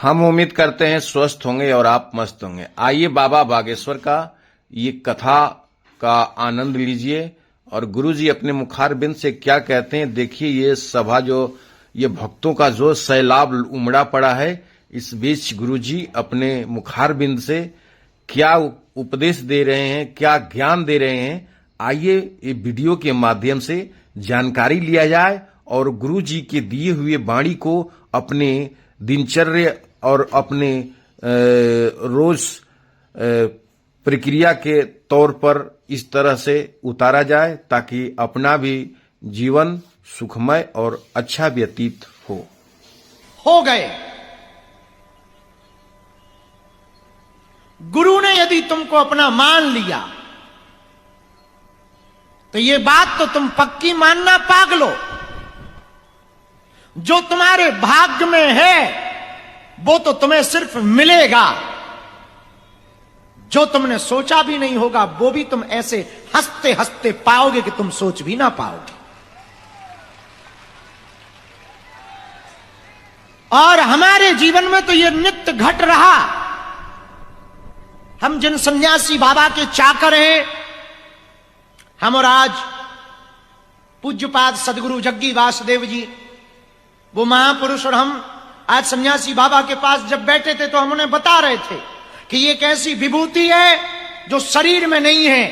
हम उम्मीद करते हैं स्वस्थ होंगे और आप मस्त होंगे। आइए बाबा बागेश्वर का ये कथा का आनंद लीजिए और गुरुजी अपने मुखारबिंद से क्या कहते हैं देखिए। ये सभा जो ये भक्तों का जो सैलाब उमड़ा पड़ा है, इस बीच गुरुजी अपने मुखारबिंद से क्या उपदेश दे रहे हैं, क्या ज्ञान दे रहे हैं। आइए ये वीडियो के माध्यम से जानकारी लिया जाए और गुरुजी के दिए हुए वाणी को अपने दिनचर्या और अपने रोज प्रक्रिया के तौर पर इस तरह से उतारा जाए ताकि अपना भी जीवन सुखमय और अच्छा व्यतीत हो गए। गुरु ने यदि तुमको अपना मान लिया तो ये बात तो तुम पक्की मानना पागलो, जो तुम्हारे भाग्य में है वो तो तुम्हें सिर्फ मिलेगा, जो तुमने सोचा भी नहीं होगा वो भी तुम ऐसे हंसते हंसते पाओगे कि तुम सोच भी ना पाओगे। और हमारे जीवन में तो ये नित्य घट रहा। हम जिन सन्यासी बाबा के चाकर हैं, हम और आज पूज्यपाद सदगुरु जग्गी वासुदेव जी, वो महापुरुष, और हम आज सन्यासी बाबा के पास जब बैठे थे तो हम उन्हें बता रहे थे कि ये एक ऐसी विभूति है जो शरीर में नहीं है,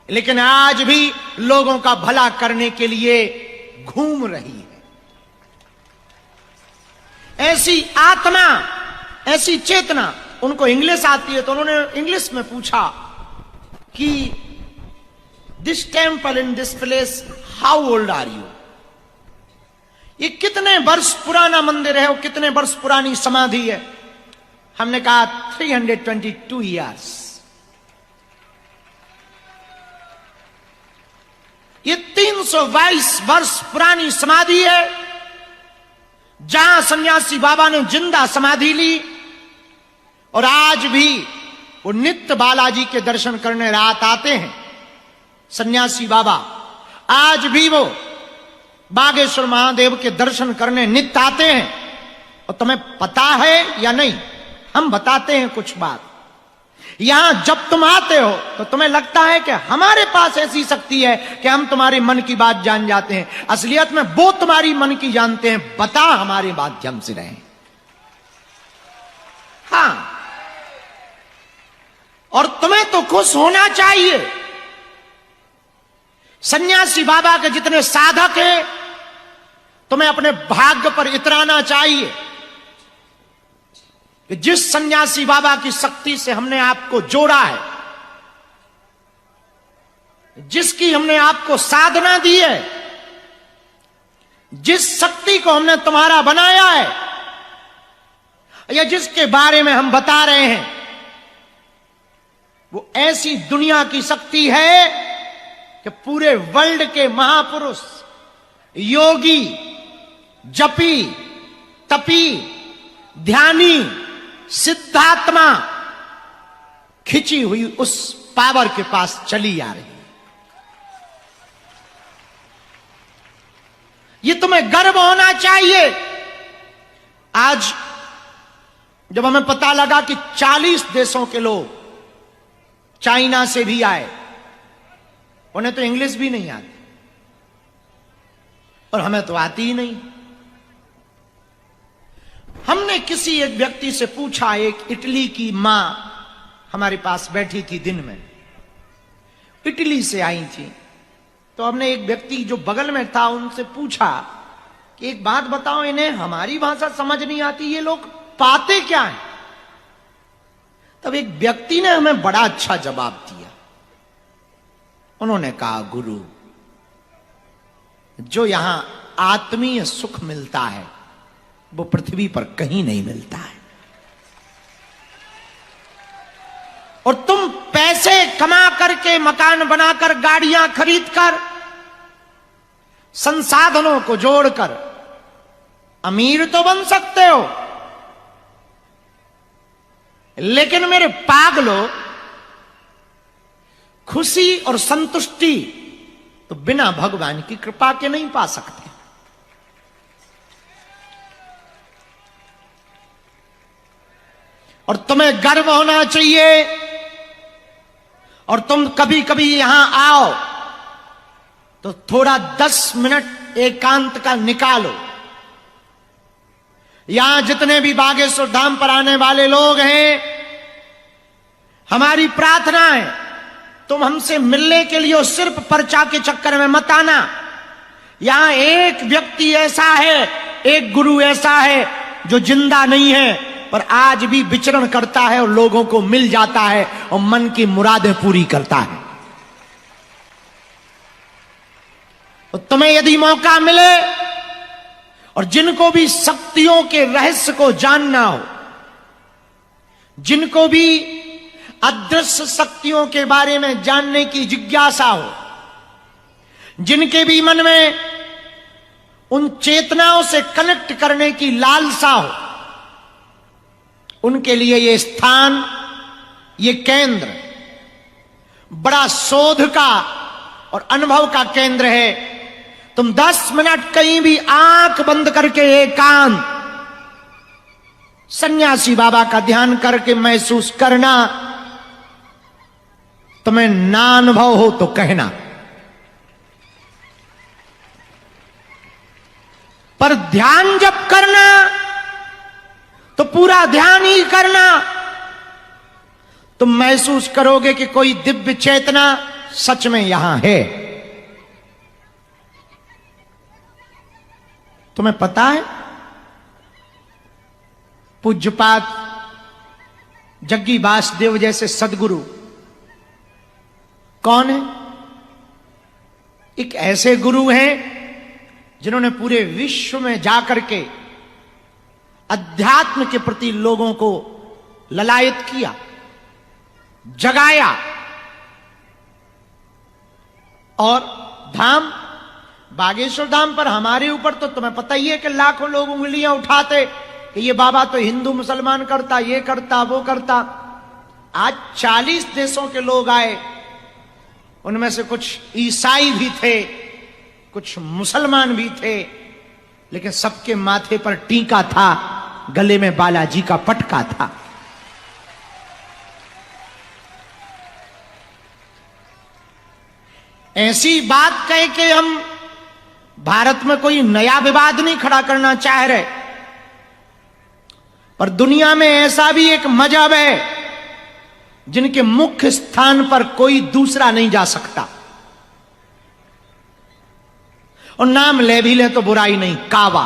लेकिन आज भी लोगों का भला करने के लिए घूम रही है। ऐसी आत्मा, ऐसी चेतना, उनको इंग्लिश आती है तो उन्होंने इंग्लिश में पूछा कि this temple in this place, how old are you? ये कितने वर्ष पुराना मंदिर है और कितने वर्ष पुरानी समाधि है? हमने कहा 322 ईयर्स। ये 322 वर्ष पुरानी समाधि है जहां सन्यासी बाबा ने जिंदा समाधि ली, और आज भी वो नित्य बालाजी के दर्शन करने रात आते हैं। सन्यासी बाबा आज भी वो बागेश्वर महादेव के दर्शन करने नित्य आते हैं। और तुम्हें पता है या नहीं, हम बताते हैं कुछ बात। यहां जब तुम आते हो तो तुम्हें लगता है कि हमारे पास ऐसी शक्ति है कि हम तुम्हारे मन की बात जान जाते हैं। असलियत में वो तुम्हारी मन की जानते हैं, बता हमारे माध्यम से रहे। हाँ, और तुम्हें तो खुश होना चाहिए। सन्यासी बाबा के जितने साधक हैं, तुम्हें अपने भाग्य पर इतराना चाहिए कि जिस सन्यासी बाबा की शक्ति से हमने आपको जोड़ा है, जिसकी हमने आपको साधना दी है, जिस शक्ति को हमने तुम्हारा बनाया है, या जिसके बारे में हम बता रहे हैं, वो ऐसी दुनिया की शक्ति है कि पूरे वर्ल्ड के महापुरुष, योगी, जपी, तपी, ध्यानी, सिद्धात्मा खिंची हुई उस पावर के पास चली आ रही है। ये तुम्हें गर्व होना चाहिए। आज जब हमें पता लगा कि 40 देशों के लोग चाइना से भी आए, उन्हें तो इंग्लिश भी नहीं आती और हमें तो आती ही नहीं। हमने किसी एक व्यक्ति से पूछा, एक इटली की मां हमारे पास बैठी थी, दिन में इटली से आई थी, तो हमने एक व्यक्ति जो बगल में था उनसे पूछा कि एक बात बताओ, इन्हें हमारी भाषा समझ नहीं आती, ये लोग पाते क्या है? तब एक व्यक्ति ने हमें बड़ा अच्छा जवाब दिया। उन्होंने कहा, गुरु, जो यहां आत्मीय सुख मिलता है वो पृथ्वी पर कहीं नहीं मिलता है। और तुम पैसे कमा करके, मकान बनाकर, गाड़ियां खरीदकर, संसाधनों को जोड़कर अमीर तो बन सकते हो, लेकिन मेरे पागलों, खुशी और संतुष्टि तो बिना भगवान की कृपा के नहीं पा सकते। और तुम्हें गर्व होना चाहिए। और तुम कभी कभी यहां आओ तो थोड़ा 10 मिनट एकांत का निकालो। यहां जितने भी बागेश्वर धाम पर आने वाले लोग हैं, हमारी प्रार्थना है तुम हमसे मिलने के लिए सिर्फ पर्चा के चक्कर में मत आना। यहां एक व्यक्ति ऐसा है, एक गुरु ऐसा है जो जिंदा नहीं है पर आज भी विचरण करता है और लोगों को मिल जाता है और मन की मुरादें पूरी करता है। तो तुम्हें यदि मौका मिले और जिनको भी शक्तियों के रहस्य को जानना हो, जिनको भी अदृश्य शक्तियों के बारे में जानने की जिज्ञासा हो, जिनके भी मन में उन चेतनाओं से कनेक्ट करने की लालसा हो, उनके लिए ये स्थान, ये केंद्र बड़ा शोध का और अनुभव का केंद्र है। तुम 10 मिनट कहीं भी आंख बंद करके एकांत सन्यासी बाबा का ध्यान करके महसूस करना। तुम्हें ना अनुभव हो तो कहना, पर ध्यान जब करना तो पूरा ध्यान ही करना। तुम महसूस करोगे कि कोई दिव्य चेतना सच में यहां है। तुम्हें पता है पूज्यपाद जग्गी वासुदेव जैसे सदगुरु कौन है? एक ऐसे गुरु हैं जिन्होंने पूरे विश्व में जाकर के अध्यात्म के प्रति लोगों को ललायत किया, जगाया। और धाम बागेश्वर धाम पर हमारे ऊपर तो तुम्हें पता ही है कि लाखों लोग उंगलियां उठाते कि ये बाबा तो हिंदू मुसलमान करता, ये करता, वो करता। आज 40 देशों के लोग आए, उनमें से कुछ ईसाई भी थे, कुछ मुसलमान भी थे, लेकिन सबके माथे पर टीका था, गले में बालाजी का पटका था। ऐसी बात कह के हम भारत में कोई नया विवाद नहीं खड़ा करना चाह रहे, पर दुनिया में ऐसा भी एक मजहब है जिनके मुख्य स्थान पर कोई दूसरा नहीं जा सकता। और नाम ले भी ले तो बुराई नहीं, काबा।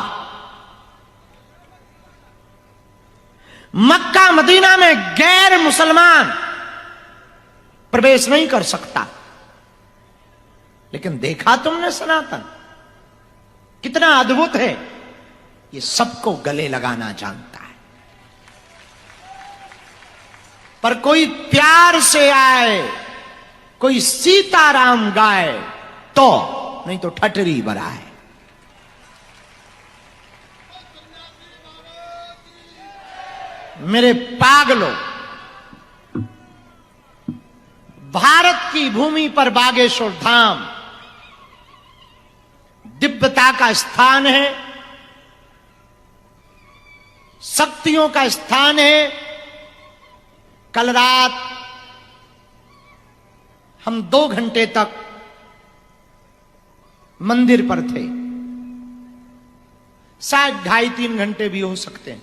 मक्का मदीना में गैर मुसलमान प्रवेश नहीं कर सकता, लेकिन देखा तुमने सनातन कितना अद्भुत है। ये सबको गले लगाना जानता है। पर कोई प्यार से आए, कोई सीताराम गाए तो, नहीं तो ठटरी बराए। मेरे पागलों, भारत की भूमि पर बागेश्वर धाम दिव्यता का स्थान है, शक्तियों का स्थान है। कल रात हम 2 घंटे तक मंदिर पर थे, शायद 2.5-3 घंटे भी हो सकते हैं।